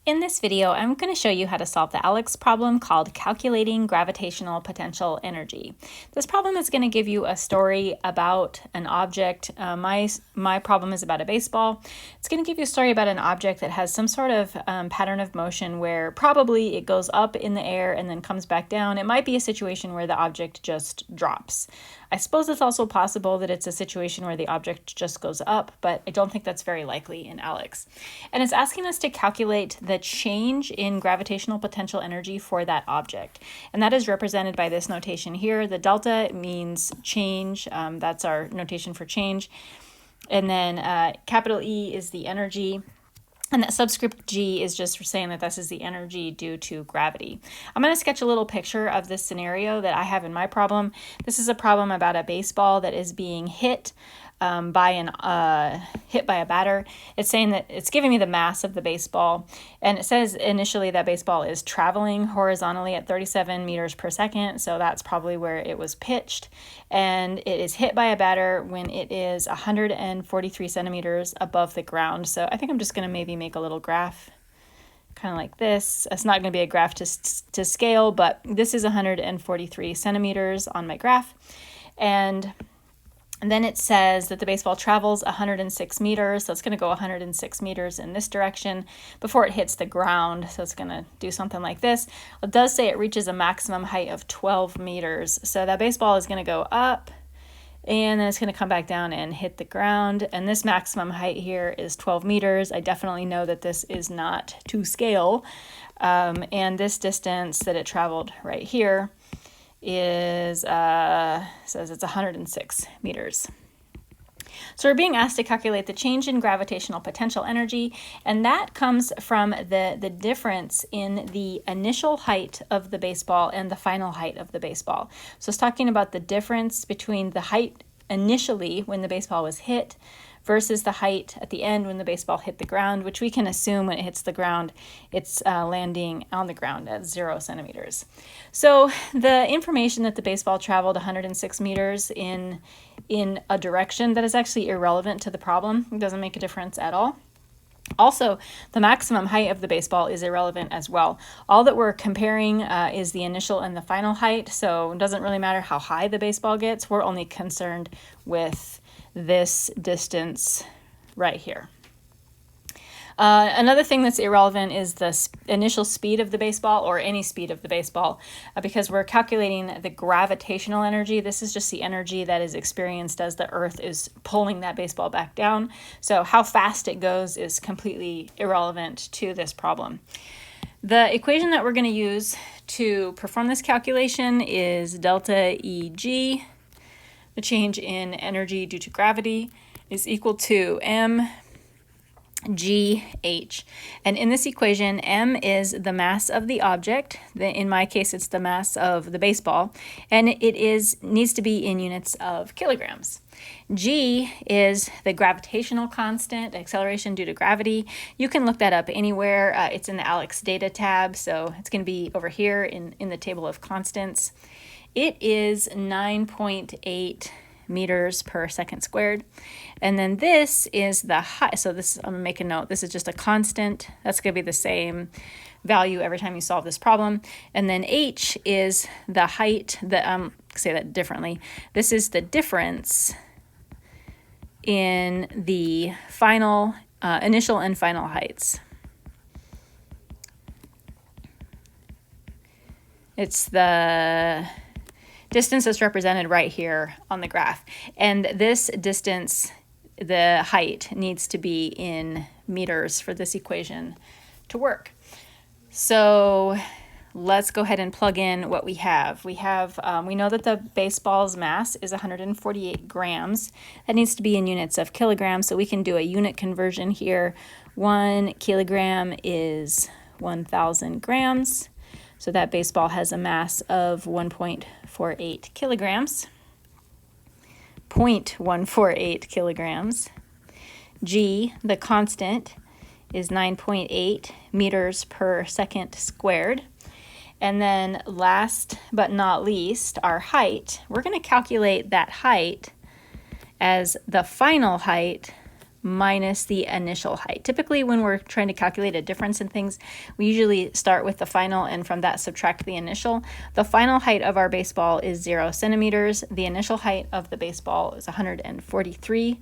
In this video, I'm going to show you how to solve the ALEKS problem called Calculating Gravitational Potential Energy. This problem is going to give you a story about an object. My problem is about a baseball. It's going to give you a story about an object that has some sort of pattern of motion where probably it goes up in the air and then comes back down. It might be a situation where the object just drops. I suppose it's also possible that it's a situation where the object just goes up, but I don't think that's very likely in ALEKS. And it's asking us to calculate the change in gravitational potential energy for that object. And that is represented by this notation here. The delta means change. That's our notation for change. And then capital E is the energy. And that subscript G is just for saying that this is the energy due to gravity. I'm going to sketch a little picture of this scenario that I have in my problem. This is a problem about a baseball that is being hit by a batter. It's saying that it's giving me the mass of the baseball, and it says initially that baseball is traveling horizontally at 37 meters per second, so that's probably where it was pitched, and it is hit by a batter when it is 143 centimeters above the ground. So I think I'm just going to maybe make a little graph kind of like this. It's not going to be a graph to scale, but this is 143 centimeters on my graph. And then it says that the baseball travels 106 meters, so it's going to go 106 meters in this direction before it hits the ground, so it's going to do something like this. It does say it reaches a maximum height of 12 meters, so that baseball is going to go up, and then it's going to come back down and hit the ground, and this maximum height here is 12 meters. I definitely know that this is not to scale, and this distance that it traveled right here is says it's 106 meters. So we're being asked to calculate the change in gravitational potential energy, and that comes from the difference in the initial height of the baseball and the final height of the baseball. So it's talking about the difference between the height initially when the baseball was hit versus the height at the end when the baseball hit the ground, which we can assume when it hits the ground, it's landing on the ground at 0 centimeters. So the information that the baseball traveled 106 meters in a direction that is actually irrelevant to the problem. It doesn't make a difference at all. Also, the maximum height of the baseball is irrelevant as well. All that we're comparing is the initial and the final height, so it doesn't really matter how high the baseball gets. We're only concerned with this distance right here. Another thing that's irrelevant is the initial speed of the baseball, or any speed of the baseball, because we're calculating the gravitational energy. This is just the energy that is experienced as the Earth is pulling that baseball back down. So how fast it goes is completely irrelevant to this problem. The equation that we're going to use to perform this calculation is delta Eg, the change in energy due to gravity, is equal to mgh. And in this equation, m is the mass of the object. In my case, it's the mass of the baseball, and it needs to be in units of kilograms. G is the gravitational constant, acceleration due to gravity. You can look that up anywhere. It's in the ALEKS data tab, so it's going to be over here in the table of constants. It is 9.8 meters per second squared. And then this is the height. So this, I'm going to make a note. This is just a constant. That's going to be the same value every time you solve this problem. And then h is the height. Say that differently. This is the difference in the final, initial and final heights. It's the distance is represented right here on the graph. And this distance, the height, needs to be in meters for this equation to work. So let's go ahead and plug in what we have. We know that the baseball's mass is 148 grams. That needs to be in units of kilograms, so we can do a unit conversion here. 1 kilogram is 1,000 grams. So that baseball has a mass of 1.48 kilograms. 0.148 kilograms. G, the constant, is 9.8 meters per second squared. And then last but not least, our height. We're going to calculate that height as the final height minus the initial height. Typically, when we're trying to calculate a difference in things, we usually start with the final and from that subtract the initial. The final height of our baseball is 0 centimeters. The initial height of the baseball is 143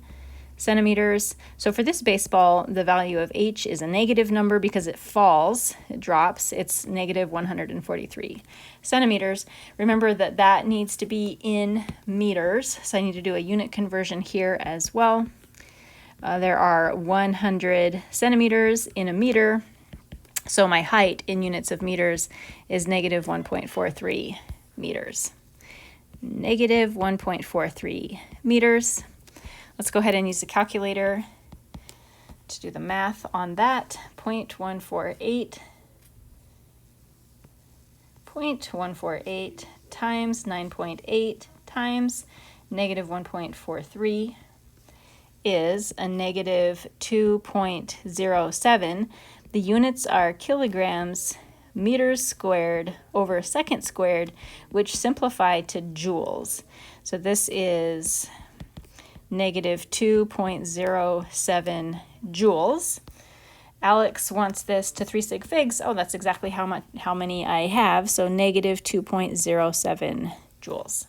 centimeters. So for this baseball, the value of h is a negative number because it falls, it drops. It's negative 143 centimeters. Remember that that needs to be in meters, so I need to do a unit conversion here as well. There are 100 centimeters in a meter, so my height in units of meters is negative 1.43 meters. Negative 1.43 meters. Let's go ahead and use the calculator to do the math on that. 0.148 times 9.8 times negative 1.43 is a negative 2.07. The units are kilograms, meters squared over second squared, which simplify to joules. So this is negative 2.07 joules. ALEKS wants this to 3 sig figs. Oh, that's exactly how many I have. So negative 2.07 joules.